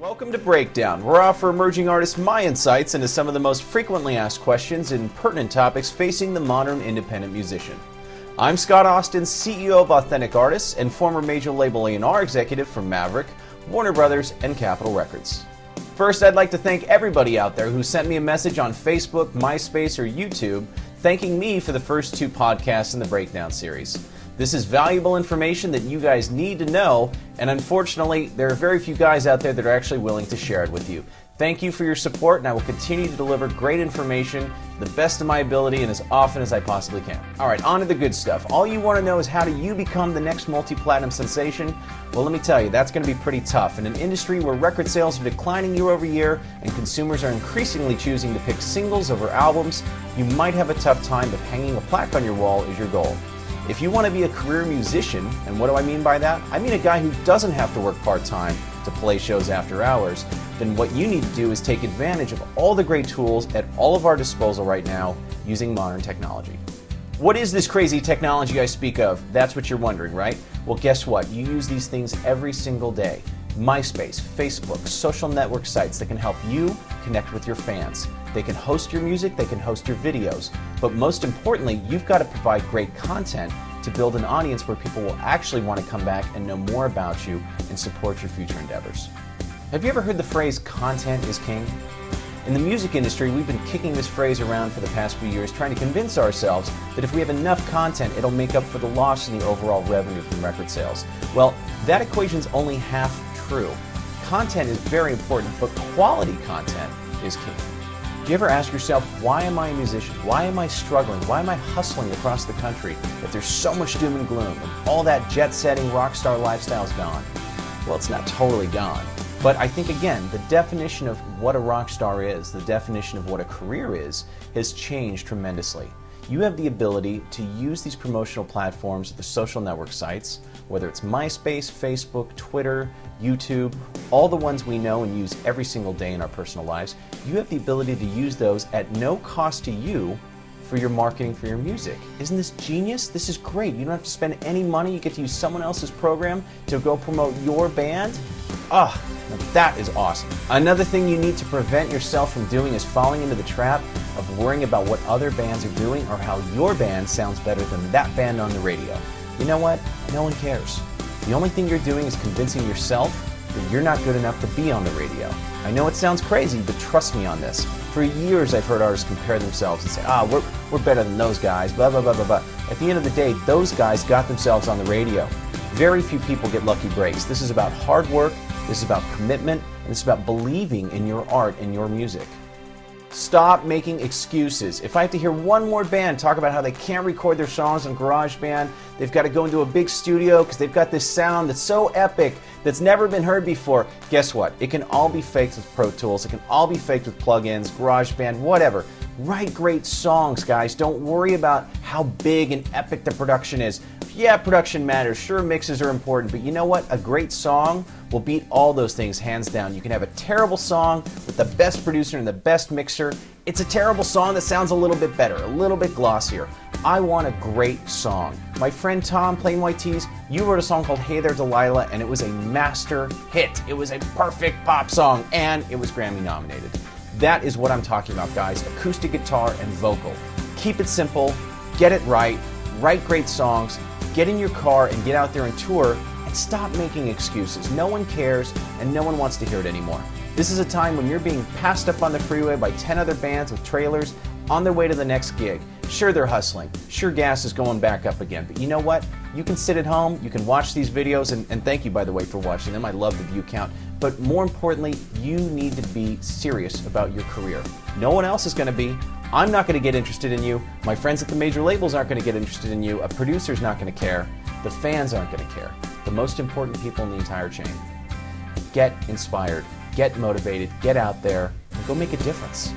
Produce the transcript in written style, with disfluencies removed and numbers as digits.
Welcome to Breakdown, where I offer emerging artists my insights into some of the most frequently asked questions and pertinent topics facing the modern independent musician. I'm Scott Austin, CEO of Authentic Artists and former major label A&R executive for Maverick, Warner Brothers, and Capitol Records. First, I'd like to thank everybody out there who sent me a message on Facebook, MySpace, or YouTube thanking me for the first 2 podcasts in the Breakdown series. This is valuable information that you guys need to know, and unfortunately, there are very few guys out there that are actually willing to share it with you. Thank you for your support, and I will continue to deliver great information to the best of my ability and as often as I possibly can. All right, on to the good stuff. All you want to know is how do you become the next multi-platinum sensation? Well, let me tell you, that's going to be pretty tough. In an industry where record sales are declining year over year and consumers are increasingly choosing to pick singles over albums, you might have a tough time if hanging a plaque on your wall is your goal. If you want to be a career musician, and what do I mean by that? I mean a guy who doesn't have to work part-time to play shows after hours, then what you need to do is take advantage of all the great tools at all of our disposal right now using modern technology. What is this crazy technology I speak of? That's what you're wondering, right? Well, guess what? You use these things every single day. MySpace, Facebook, social network sites that can help you connect with your fans. They can host your music, they can host your videos, but most importantly, you've got to provide great content to build an audience where people will actually want to come back and know more about you and support your future endeavors. Have you ever heard the phrase, content is king? In the music industry, we've been kicking this phrase around for the past few years, trying to convince ourselves that if we have enough content, it'll make up for the loss in the overall revenue from record sales. Well, that equation's only half true. Content is very important, but quality content is king. Do you ever ask yourself, why am I a musician? Why am I struggling? Why am I hustling across the country if there's so much doom and gloom and all that jet-setting rock star lifestyle's gone? Well, it's not totally gone. But I think, again, the definition of what a rock star is, the definition of what a career is, has changed tremendously. You have the ability to use these promotional platforms, the social network sites, whether it's MySpace, Facebook, Twitter, YouTube, all the ones we know and use every single day in our personal lives. You have the ability to use those at no cost to you for your marketing for your music. Isn't this genius? This is great. You don't have to spend any money. You get to use someone else's program to go promote your band. Ah, that is awesome. Another thing you need to prevent yourself from doing is falling into the trap of worrying about what other bands are doing or how your band sounds better than that band on the radio. You know what? No one cares. The only thing you're doing is convincing yourself that you're not good enough to be on the radio. I know it sounds crazy, but trust me on this. For years I've heard artists compare themselves and say, we're better than those guys, blah, blah, blah, blah, blah. At the end of the day, those guys got themselves on the radio. Very few people get lucky breaks. This is about hard work, this is about commitment, and it's about believing in your art and your music. Stop making excuses. If I have to hear one more band talk about how they can't record their songs on GarageBand, they've got to go into a big studio because they've got this sound that's so epic that's never been heard before, guess what? It can all be faked with Pro Tools. It can all be faked with plugins, GarageBand, whatever. Write great songs, guys. Don't worry about how big and epic the production is. Yeah, production matters. Sure, mixes are important, but you know what? A great song will beat all those things hands down. You can have a terrible song with the best producer and the best mixer. It's a terrible song that sounds a little bit better, a little bit glossier. I want a great song. My friend Tom, Plain White Tees, you wrote a song called Hey There Delilah, and it was a master hit. It was a perfect pop song, and it was Grammy nominated. That is what I'm talking about, guys. Acoustic guitar and vocal. Keep it simple, get it right, write great songs, get in your car and get out there and tour, and stop making excuses. No one cares, and no one wants to hear it anymore. This is a time when you're being passed up on the freeway by 10 other bands with trailers on their way to the next gig. Sure, they're hustling. Sure, gas is going back up again. But you know what? You can sit at home, you can watch these videos, and thank you, by the way, for watching them. I love the view count. But more importantly, you need to be serious about your career. No one else is going to be. I'm not going to get interested in you. My friends at the major labels aren't going to get interested in you. A producer's not going to care. The fans aren't going to care. The most important people in the entire chain. Get inspired. Get motivated. Get out there. And go make a difference.